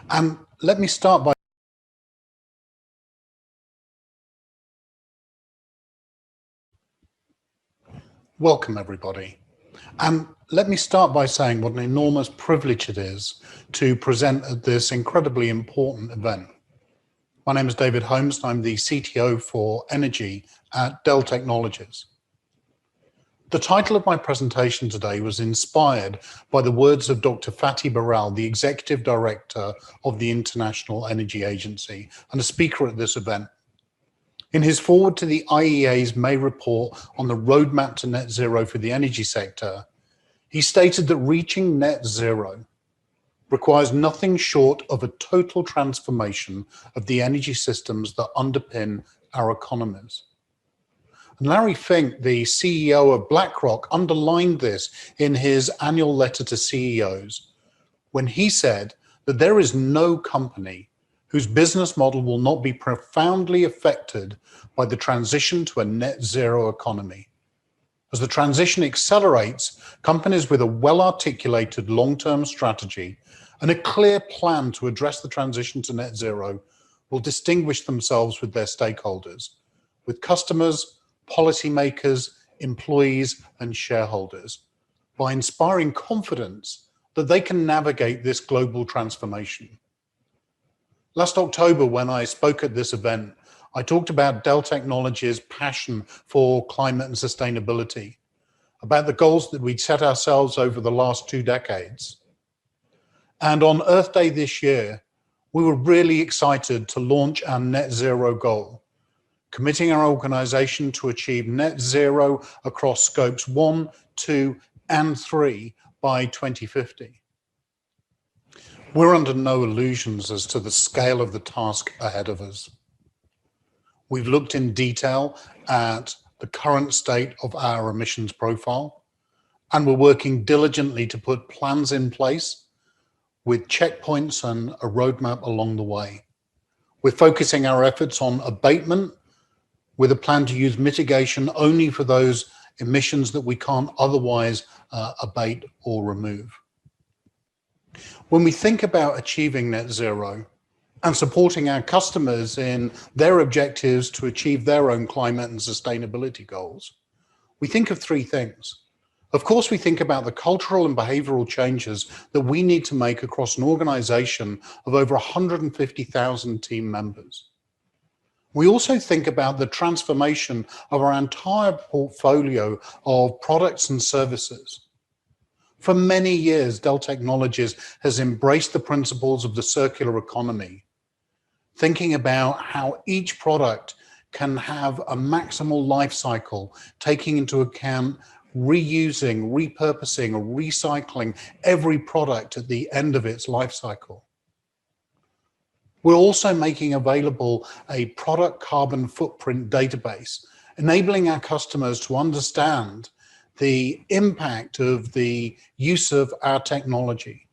Let me start by welcome everybody. Let me start by saying what an enormous privilege it is to present at this incredibly important event. My name is David Holmes, and I'm the CTO for Energy at Dell Technologies. The title of my presentation today was inspired by the words of Dr. Fatih Birol, the Executive Director of the International Energy Agency and a speaker at this event. In his foreword to the IEA's May report on the roadmap to net zero for the energy sector, he stated that reaching net zero requires nothing short of a total transformation of the energy systems that underpin our economies. And Larry Fink, the CEO of BlackRock, underlined this in his annual letter to CEOs when he said that there is no company whose business model will not be profoundly affected by the transition to a net zero economy. As the transition accelerates, companies with a well-articulated long-term strategy and a clear plan to address the transition to net zero will distinguish themselves with their stakeholders, with customers, policymakers, employees, and shareholders, by inspiring confidence that they can navigate this global transformation. Last October, when I spoke at this event, I talked about Dell Technologies' passion for climate and sustainability, about the goals that we'd set ourselves over the last 2 decades. And on Earth Day this year, we were really excited to launch our net zero goal, committing our organization to achieve net zero across scopes 1, 2, and 3 by 2050. We're under no illusions as to the scale of the task ahead of us. We've looked in detail at the current state of our emissions profile, and we're working diligently to put plans in place with checkpoints and a roadmap along the way. We're focusing our efforts on abatement with a plan to use mitigation only for those emissions that we can't otherwise abate or remove. When we think about achieving net zero and supporting our customers in their objectives to achieve their own climate and sustainability goals, we think of 3 things. Of course, we think about the cultural and behavioral changes that we need to make across an organization of over 150,000 team members. We also think about the transformation of our entire portfolio of products and services. For many years, Dell Technologies has embraced the principles of the circular economy, thinking about how each product can have a maximal life cycle, taking into account reusing, repurposing, or recycling every product at the end of its life cycle. We're also making available a product carbon footprint database, enabling our customers to understand the impact of the use of our technology.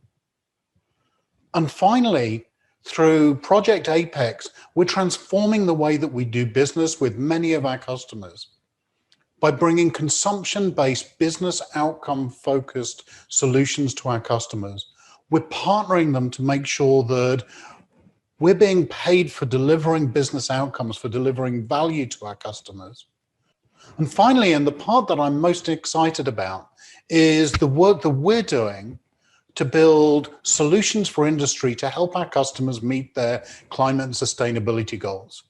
And finally, through Project Apex, we're transforming the way that we do business with many of our customers by bringing consumption-based, business outcome-focused solutions to our customers. We're partnering them to make sure that we're being paid for delivering business outcomes, for delivering value to our customers. And finally, and the part that I'm most excited about, is the work that we're doing to build solutions for industry to help our customers meet their climate and sustainability goals.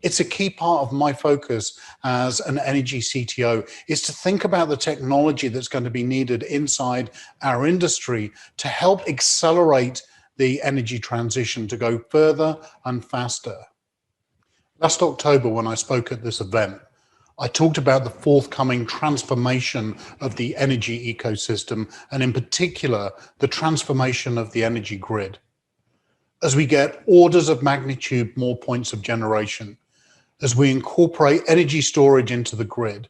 It's a key part of my focus as an energy CTO, is to think about the technology that's going to be needed inside our industry to help accelerate the energy transition to go further and faster. Last October, when I spoke at this event, I talked about the forthcoming transformation of the energy ecosystem, and in particular, the transformation of the energy grid. As we get orders of magnitude more points of generation, as we incorporate energy storage into the grid,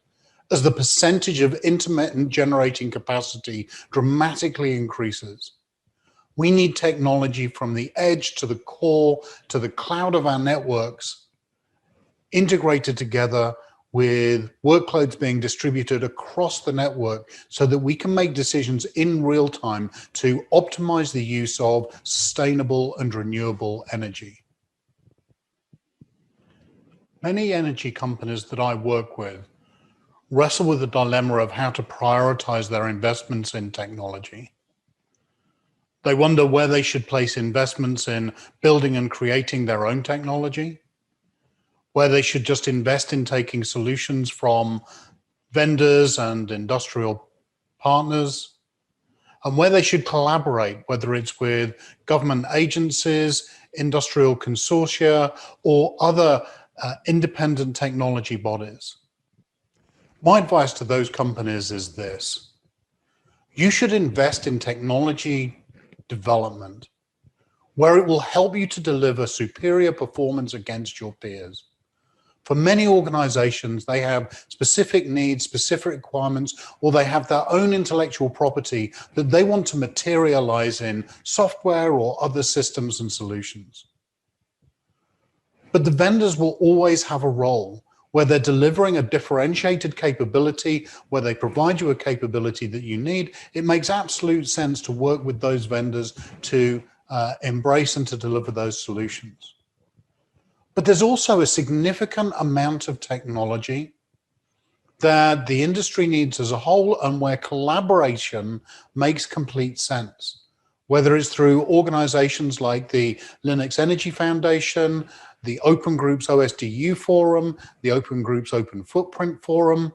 as the percentage of intermittent generating capacity dramatically increases, we need technology from the edge to the core to the cloud of our networks integrated together with workloads being distributed across the network so that we can make decisions in real time to optimize the use of sustainable and renewable energy. Many energy companies that I work with wrestle with the dilemma of how to prioritize their investments in technology. They wonder where they should place investments in building and creating their own technology, where they should just invest in taking solutions from vendors and industrial partners, and where they should collaborate, whether it's with government agencies, industrial consortia, or other independent technology bodies. My advice to those companies is this: you should invest in technology development where it will help you to deliver superior performance against your peers. For many organizations, they have specific needs, specific requirements, or they have their own intellectual property that they want to materialize in software or other systems and solutions. But the vendors will always have a role where they're delivering a differentiated capability, where they provide you a capability that you need. It makes absolute sense to work with those vendors to embrace and to deliver those solutions. But there's also a significant amount of technology that the industry needs as a whole and where collaboration makes complete sense, whether it's through organizations like the Linux Energy Foundation, the Open Groups OSDU Forum, the Open Groups Open Footprint Forum.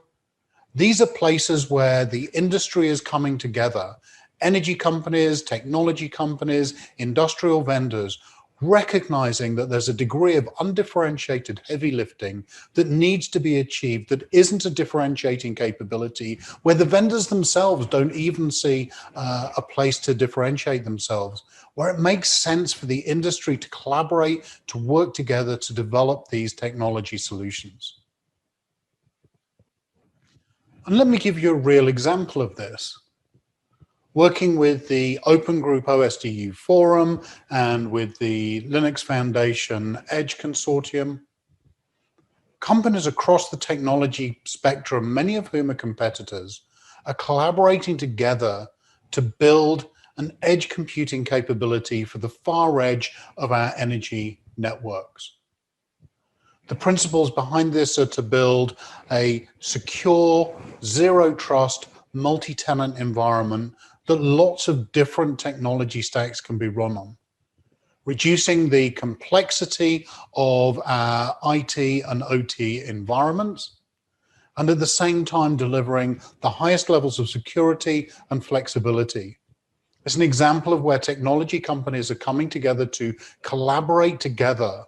These are places where the industry is coming together. Energy companies, technology companies, industrial vendors, recognizing that there's a degree of undifferentiated heavy lifting that needs to be achieved that isn't a differentiating capability, where the vendors themselves don't even see a place to differentiate themselves, where it makes sense for the industry to collaborate, to work together to develop these technology solutions. And let me give you a real example of this. Working with the Open Group OSDU Forum and with the Linux Foundation Edge Consortium, companies across the technology spectrum, many of whom are competitors, are collaborating together to build an edge computing capability for the far edge of our energy networks. The principles behind this are to build a secure, zero trust, multi-tenant environment that lots of different technology stacks can be run on, reducing the complexity of our IT and OT environments, and at the same time delivering the highest levels of security and flexibility. It's an example of where technology companies are coming together to collaborate together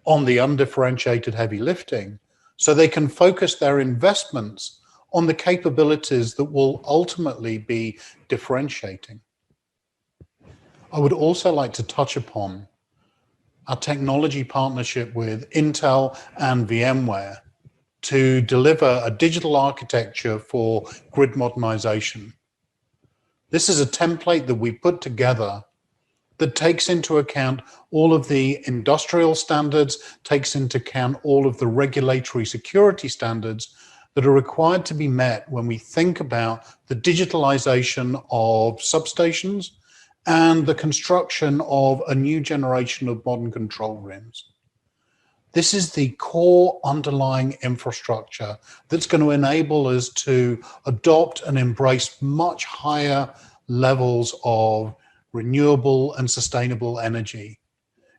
on the undifferentiated heavy lifting so they can focus their investments on the capabilities that will ultimately be differentiating. I would also like to touch upon our technology partnership with Intel and VMware to deliver a digital architecture for grid modernization. This is a template that we put together that takes into account all of the industrial standards, takes into account all of the regulatory security standards that are required to be met when we think about the digitalization of substations and the construction of a new generation of modern control rooms. This is the core underlying infrastructure that's going to enable us to adopt and embrace much higher levels of renewable and sustainable energy.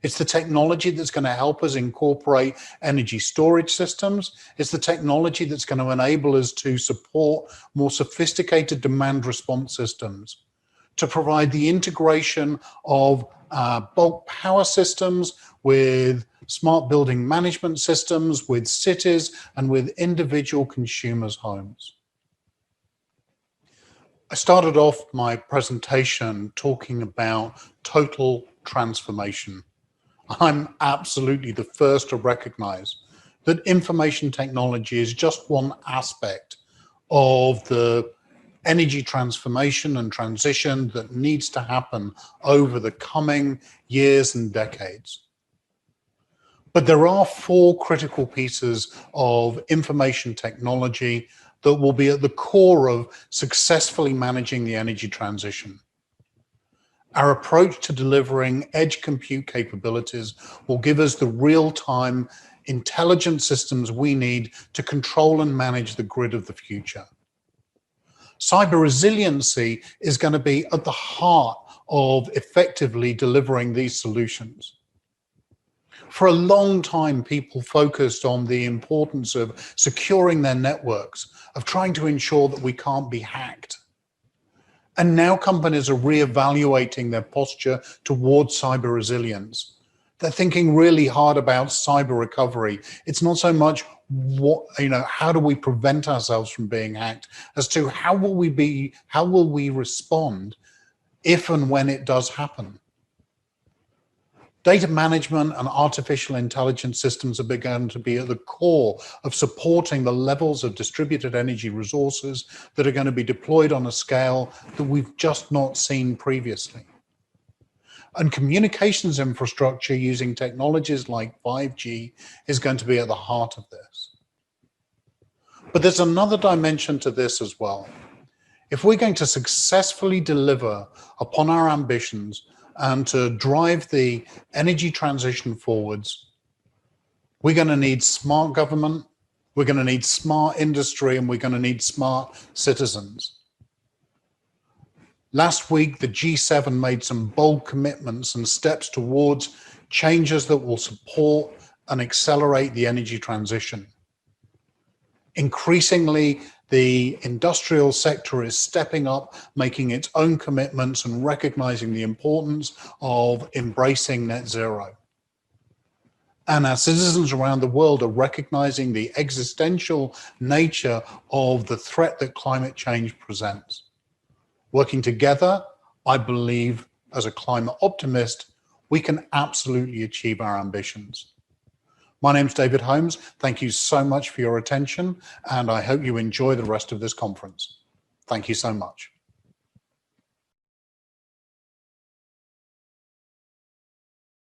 It's the technology that's going to help us incorporate energy storage systems. It's the technology that's going to enable us to support more sophisticated demand response systems, to provide the integration of bulk power systems with smart building management systems, with cities, and with individual consumers' homes. I started off my presentation talking about total transformation. I'm absolutely the first to recognize that information technology is just one aspect of the energy transformation and transition that needs to happen over the coming years and decades. But there are four critical pieces of information technology that will be at the core of successfully managing the energy transition. Our approach to delivering edge compute capabilities will give us the real-time intelligent systems we need to control and manage the grid of the future. Cyber resiliency is going to be at the heart of effectively delivering these solutions. For a long time, people focused on the importance of securing their networks, of trying to ensure that we can't be hacked. And now companies are reevaluating their posture towards cyber resilience. They're thinking really hard about cyber recovery. It's not so much how do we prevent ourselves from being hacked, as to how will we respond if and when it does happen. Data management and artificial intelligence systems are begun to be at the core of supporting the levels of distributed energy resources that are going to be deployed on a scale that we've just not seen previously. And communications infrastructure using technologies like 5G is going to be at the heart of this. But there's another dimension to this as well. If we're going to successfully deliver upon our ambitions and to drive the energy transition forwards, we're going to need smart government, we're going to need smart industry, and we're going to need smart citizens. Last week, the G7 made some bold commitments and steps towards changes that will support and accelerate the energy transition. Increasingly, the industrial sector is stepping up, making its own commitments and recognizing the importance of embracing net zero. And our citizens around the world are recognizing the existential nature of the threat that climate change presents. Working together, I believe, as a climate optimist, we can absolutely achieve our ambitions. My name's David Holmes. Thank you so much for your attention, and I hope you enjoy the rest of this conference. Thank you so much.